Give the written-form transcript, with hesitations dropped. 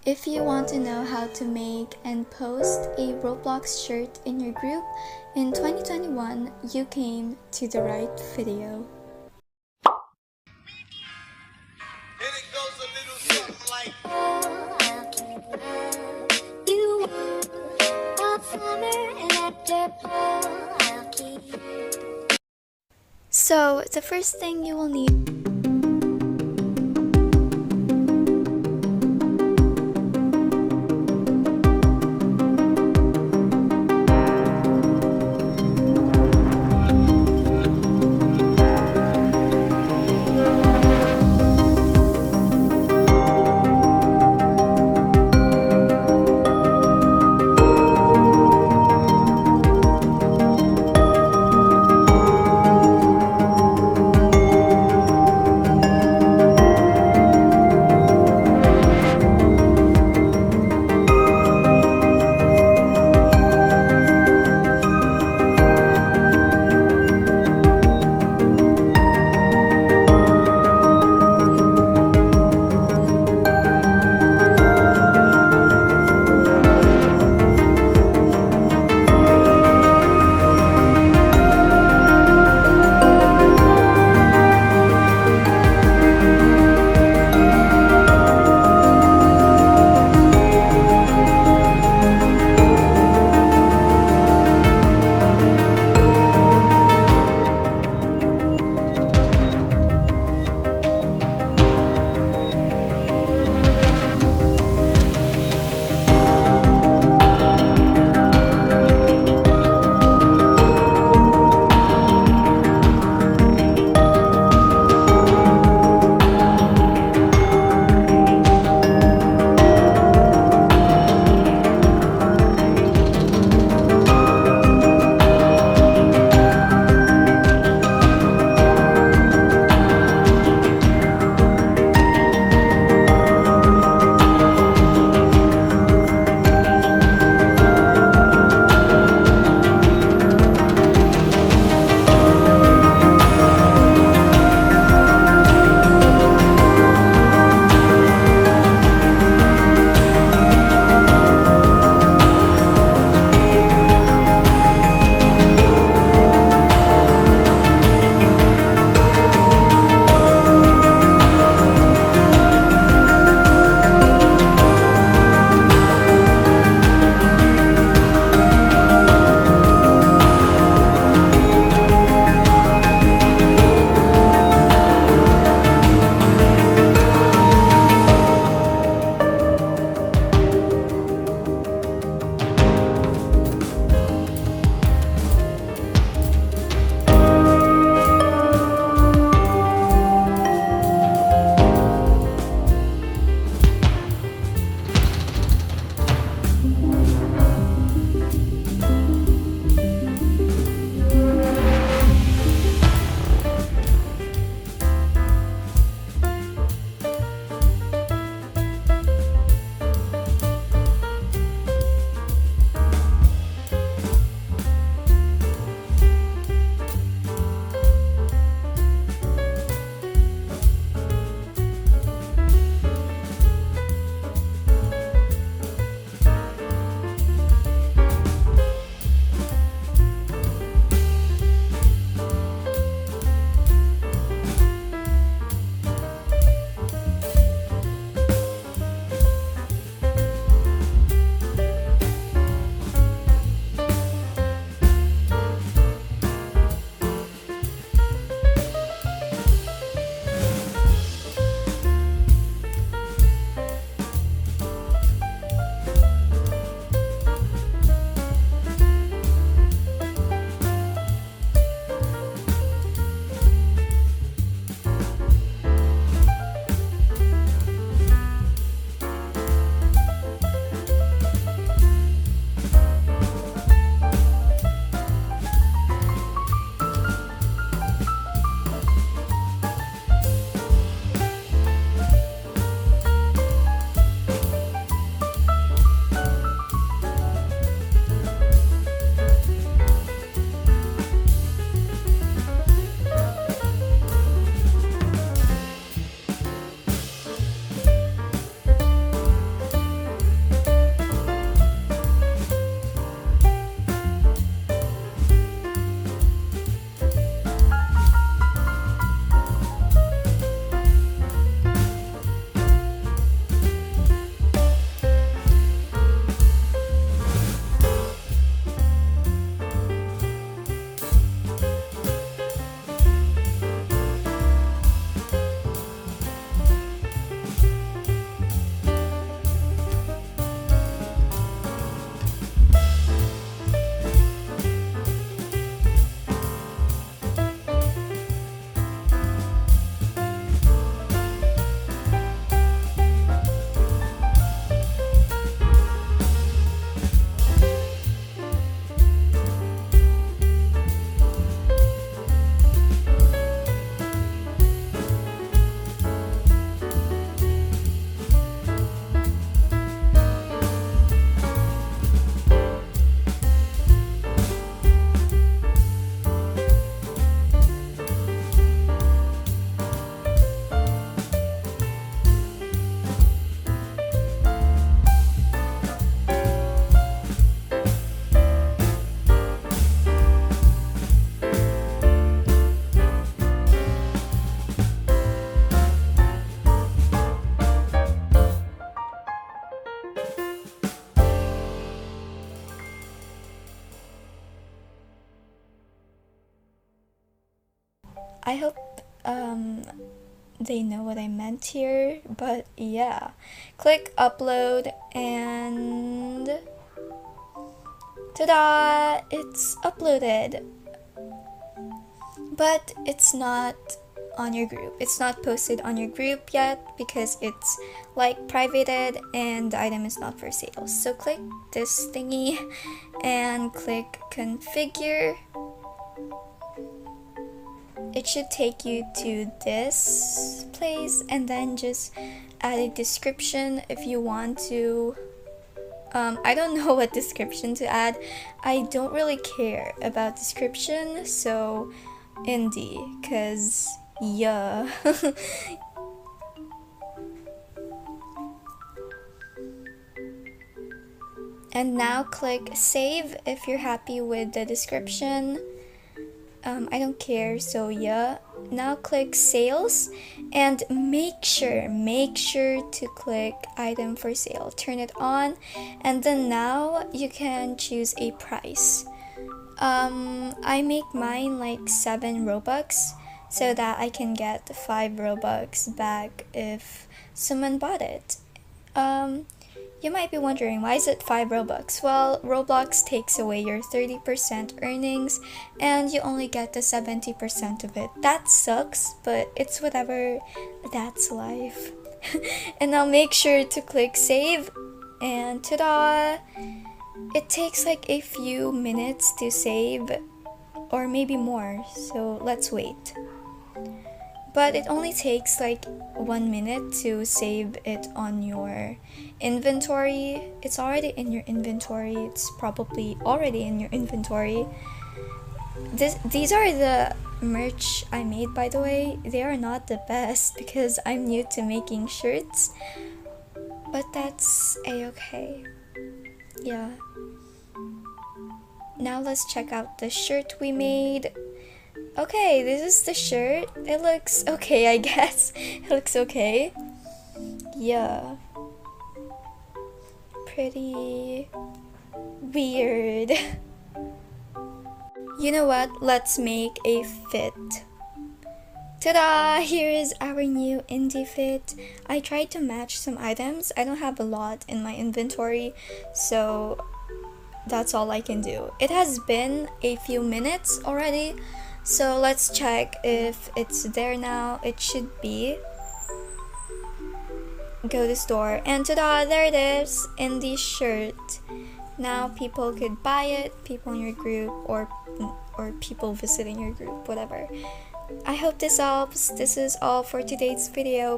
If you want to know how to make and post a Roblox shirt in your group in 2021, you came to the right video. And it goes a little something like So, the first thing you will need I hope they know what I meant here, but yeah. Click upload and ta-da! It's uploaded. But it's not on your group. It's not posted on your group yet because it's like privated and the item is not for sale. So click this thingy and click configure. It should take you to this place and then just add a description if you want to. I don't know what description to add. I don't really care about description, so indie, cause yeah. And now click save if you're happy with the description. I don't care, so yeah. Now click sales and make sure to click item for sale. Turn it on and then now you can choose a price. I make mine like 7 Robux so that I can get 5 Robux back if someone bought it. You might be wondering, why is it 5 Robux? Well, Roblox takes away your 30% earnings and you only get the 70% of it. That sucks, but it's whatever, that's life. And now make sure to click save and ta-da! It takes like a few minutes to save or maybe more, so let's wait. But it only takes like 1 minute to save it on your inventory. It's already in your inventory. It's probably already in your inventory. These are the merch I made, by the way. They are not the best because I'm new to making shirts, but that's a-okay. Yeah. Now let's check out the shirt we made. Okay, this is the shirt. It looks okay, I guess. It looks okay. Yeah. Pretty weird. You know what? Let's make a fit. Ta-da! Here is our new indie fit. I tried to match some items. I don't have a lot in my inventory, so that's all I can do. It has been a few minutes already, so let's check if it's there now. It should be. Go to store and ta-da! There it is, indie shirt. Now people could buy it, people in your group or people visiting your group, whatever. I hope this helps. This is all for today's video.